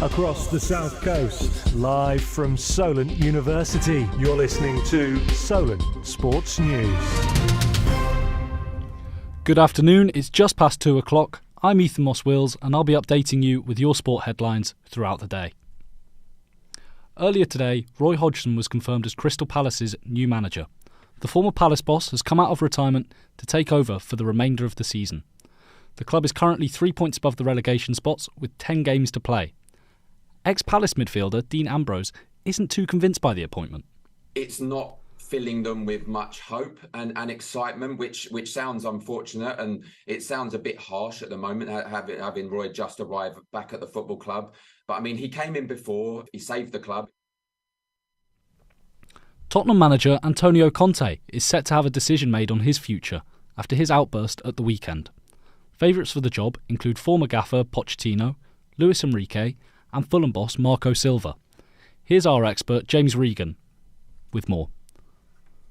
Across the South Coast, live from Solent University, you're listening to Solent Sports News. Good afternoon, it's just past 2 o'clock. I'm Ethan Moss-Wills and I'll be updating you with your sport headlines throughout the day. Earlier today, Roy Hodgson was confirmed as Crystal Palace's new manager. The former Palace boss has come out of retirement to take over for the remainder of the season. The club is currently 3 points above the relegation spots with 10 games to play. Ex-Palace midfielder Dean Ambrose isn't too convinced by the appointment. It's not filling them with much hope and excitement, which sounds unfortunate, and it sounds a bit harsh at the moment, having Roy just arrived back at the football club. But I mean, he came in before, he saved the club. Tottenham manager Antonio Conte is set to have a decision made on his future after his outburst at the weekend. Favourites for the job include former gaffer Pochettino, Luis Enrique and Fulham boss Marco Silva. Here's our expert James Regan with more.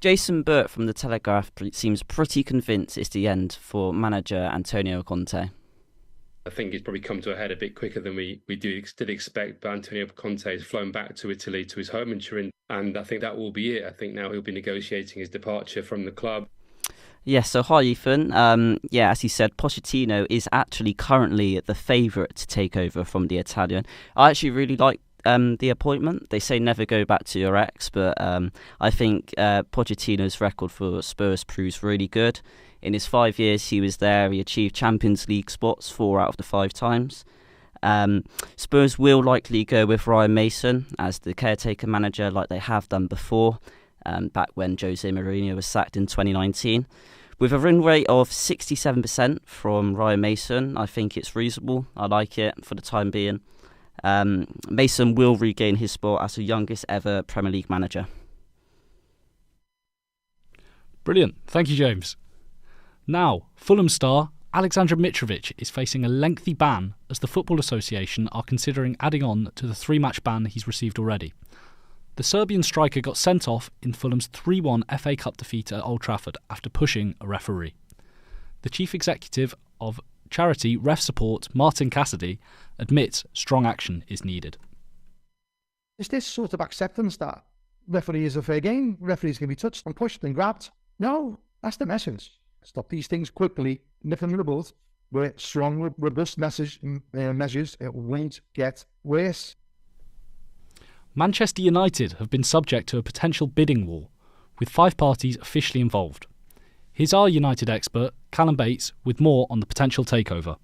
Jason Burt from The Telegraph seems pretty convinced it's the end for manager Antonio Conte. I think it's probably come to a head a bit quicker than we did expect, but Antonio Conte has flown back to Italy, to his home in Turin, and I think that will be it. I think now he'll be negotiating his departure from the club. Yes, so hi Ethan. As he said, Pochettino is actually currently the favourite to take over from the Italian. I actually really like the appointment. They say never go back to your ex, but I think Pochettino's record for Spurs proves really good. In his 5 years he was there, he achieved Champions League spots 4 out of the 5 times. Spurs will likely go with Ryan Mason as the caretaker manager like they have done before, back when Jose Mourinho was sacked in 2019. With a win rate of 67% from Ryan Mason, I think it's reasonable. I like it for the time being. Mason will regain his spot as the youngest ever Premier League manager. Brilliant. Thank you, James. Now, Fulham star Aleksandar Mitrovic is facing a lengthy ban as the Football Association are considering adding on to the 3-match ban he's received already. The Serbian striker got sent off in Fulham's 3-1 FA Cup defeat at Old Trafford after pushing a referee. The chief executive of charity Ref Support, Martin Cassidy, admits strong action is needed. It's this sort of acceptance that referee is a fair game, referees can be touched and pushed and grabbed. No, that's the message. Stop these things quickly, nip them in the bud, with strong, robust measures, it won't get worse. Manchester United have been subject to a potential bidding war, with 5 parties officially involved. Here's our United expert, Callum Bates, with more on the potential takeover.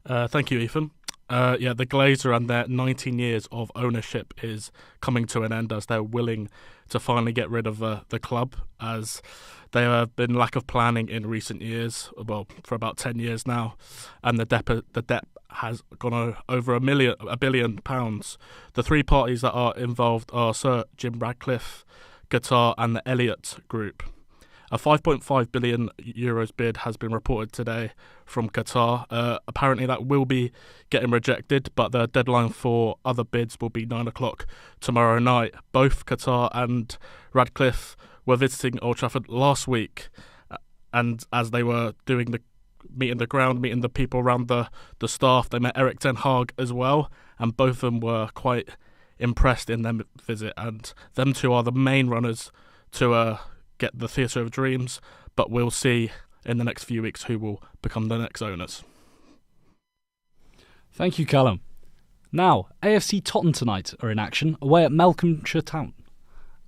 Thank you, Ethan. The Glazer and their 19 years of ownership is coming to an end as they're willing to finally get rid of the club, as there have been lack of planning in recent years, well, for about 10 years now, and the debt has gone over £1 billion. The 3 parties that are involved are Sir Jim Ratcliffe, Qatar and the Elliott Group. A €5.5 billion bid has been reported today from Qatar. Apparently that will be getting rejected, but the deadline for other bids will be 9 o'clock tomorrow night. Both Qatar and Radcliffe were visiting Old Trafford last week, and as they were doing meeting the people around the staff, they met Erik ten Hag as well, and both of them were quite impressed in their visit, and them two are the main runners to get the Theatre of Dreams, but we'll see in the next few weeks who will become the next owners. Thank you, Callum. Now, AFC Tottenham tonight are in action away at Malcolmshire Town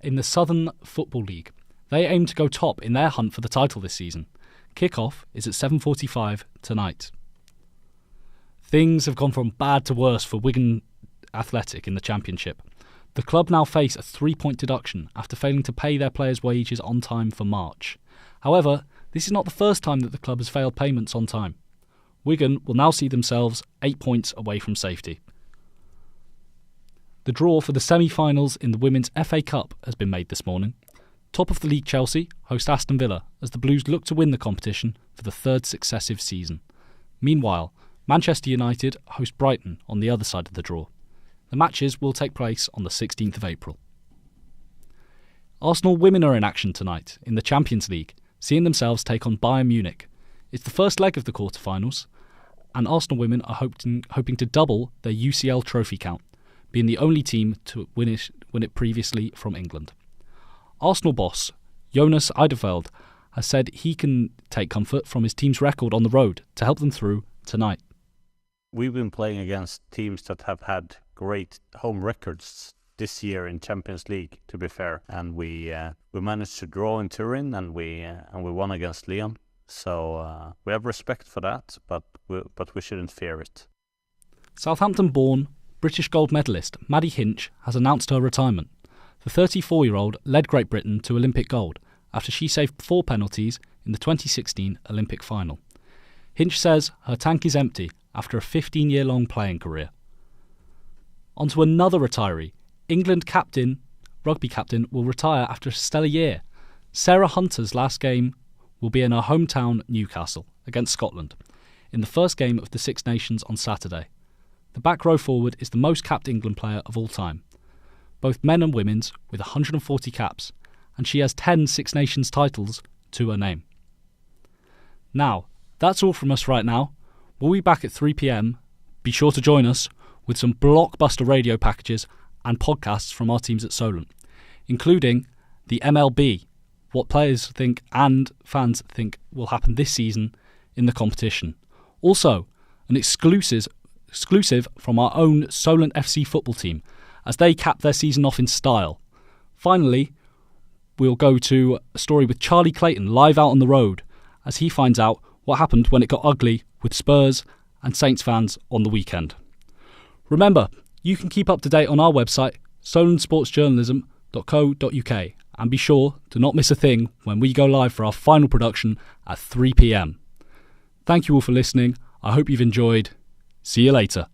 in the Southern Football League. They aim to go top in their hunt for the title this season. Kick-off is at 7:45 tonight. Things have gone from bad to worse for Wigan Athletic in the Championship. The club now face a 3-point deduction after failing to pay their players' wages on time for March. However, this is not the first time that the club has failed payments on time. Wigan will now see themselves 8 points away from safety. The draw for the semi-finals in the Women's FA Cup has been made this morning. Top of the league Chelsea host Aston Villa as the Blues look to win the competition for the 3rd successive season. Meanwhile, Manchester United host Brighton on the other side of the draw. The matches will take place on the 16th of April. Arsenal women are in action tonight in the Champions League, seeing themselves take on Bayern Munich. It's the first leg of the quarter-finals, and Arsenal women are hoping to double their UCL trophy count. being the only team to win it previously from England. Arsenal boss Jonas Eideveld has said he can take comfort from his team's record on the road to help them through tonight. We've been playing against teams that have had great home records this year in Champions League, to be fair, and we managed to draw in Turin, and we won against Lyon. So we have respect for that, but we shouldn't fear it. Southampton-born British gold medalist Maddie Hinch has announced her retirement. The 34-year-old led Great Britain to Olympic gold after she saved 4 penalties in the 2016 Olympic final. Hinch says her tank is empty after a 15-year-long playing career. On to another retiree. England rugby captain will retire after a stellar year. Sarah Hunter's last game will be in her hometown Newcastle against Scotland in the first game of the Six Nations on Saturday. The back row forward is the most capped England player of all time, both men and women's, with 140 caps, and she has 10 Six Nations titles to her name. Now, that's all from us right now. We'll be back at 3 p.m. Be sure to join us with some blockbuster radio packages and podcasts from our teams at Solent, including the MLB, what players think and fans think will happen this season in the competition. Also, an exclusive from our own Solent FC football team as they cap their season off in style. Finally, we'll go to a story with Charlie Clayton live out on the road as he finds out what happened when it got ugly with Spurs and Saints fans on the weekend. Remember, you can keep up to date on our website, solentsportsjournalism.co.uk, and be sure to not miss a thing when we go live for our final production at 3 p.m. Thank you all for listening. I hope you've enjoyed. See you later.